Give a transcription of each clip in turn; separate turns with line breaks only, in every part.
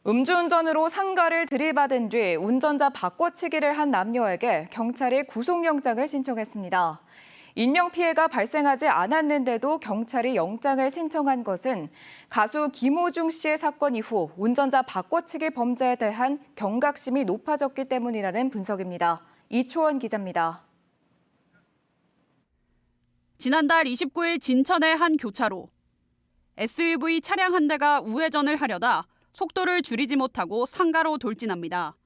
음주운전으로 상가를 들이받은 뒤 운전자 바꿔치기를 한 남녀에게 경찰이 구속영장을 신청했습니다. 인명피해가 발생하지 않았는데도 경찰이 영장을 신청한 것은 가수 김호중 씨의 사건 이후 운전자 바꿔치기 범죄에 대한 경각심이 높아졌기 때문이라는 분석입니다. 이초원 기자입니다.
지난달 29일 진천의 한 교차로. SUV 차량 한 대가 우회전을 하려다 속도를 줄이지 못하고 상가로 돌진합니다.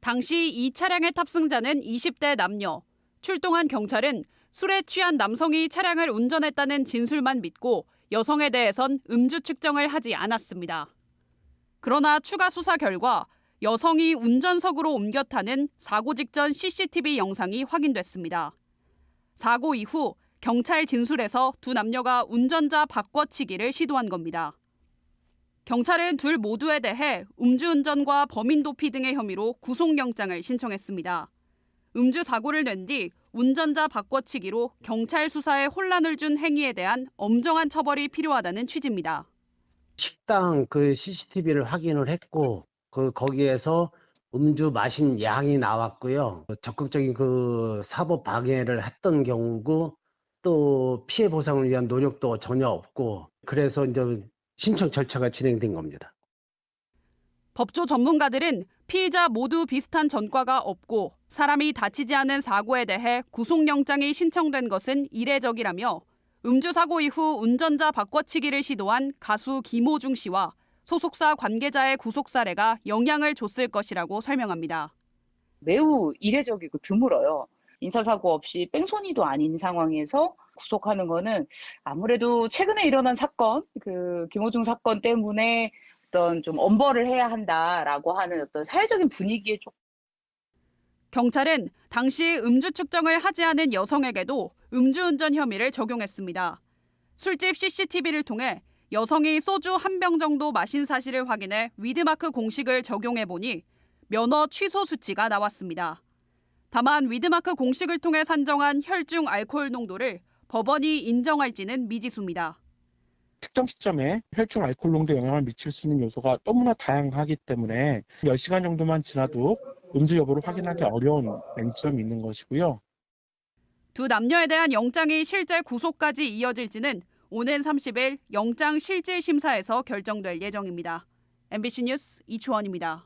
당시 이 차량의 탑승자는 20대 남녀. 출동한 경찰은 술에 취한 남성이 차량을 운전했다는 진술만 믿고 여성에 대해선 음주 측정을 하지 않았습니다. 그러나 추가 수사 결과 여성이 운전석으로 옮겨 타는 사고 직전 CCTV 영상이 확인됐습니다. 사고 이후 경찰 진술에서 두 남녀가 운전자 바꿔치기를 시도한 겁니다. 경찰은 둘 모두에 대해 음주운전과 범인 도피 등의 혐의로 구속영장을 신청했습니다. 음주 사고를 낸 뒤 운전자 바꿔치기로 경찰 수사에 혼란을 준 행위에 대한 엄정한 처벌이 필요하다는 취지입니다.
식당 CCTV를 확인을 했고 거기에서 음주 마신 양이 나왔고요. 적극적인 사법 방해를 했던 경우고 또 피해 보상을 위한 노력도 전혀 없고 그래서 이제 신청 절차가 진행된 겁니다.
법조 전문가들은 피의자 모두 비슷한 전과가 없고 사람이 다치지 않은 사고에 대해 구속영장이 신청된 것은 이례적이라며 음주 사고 이후 운전자 바꿔치기를 시도한 가수 김호중 씨와 소속사 관계자의 구속 사례가 영향을 줬을 것이라고 설명합니다.
매우 이례적이고 드물어요. 인사사고 없이 뺑소니도 아닌 상황에서 구속하는 거는 아무래도 최근에 일어난 사건, 김호중 사건 때문에 어떤 좀 엄벌을 해야 한다라고 하는 어떤 사회적인 분위기에
경찰은 당시 음주 측정을 하지 않은 여성에게도 음주운전 혐의를 적용했습니다. 술집 CCTV를 통해 여성이 소주 한 병 정도 마신 사실을 확인해 위드마크 공식을 적용해보니 면허 취소 수치가 나왔습니다. 다만 위드마크 공식을 통해 산정한 혈중 알코올 농도를 법원이 인정할지는 미지수입니다.
특정 시점에 혈중 알코올 농도에 영향을 미칠 수 있는 요소가 너무나 다양하기 때문에 10시간 정도만 지나도 음주 여부를 확인하기 어려운 맹점이 있는 것이고요.
두 남녀에 대한 영장이 실제 구속까지 이어질지는 오는 30일 영장 실질 심사에서 결정될 예정입니다. MBC 뉴스 이초원입니다.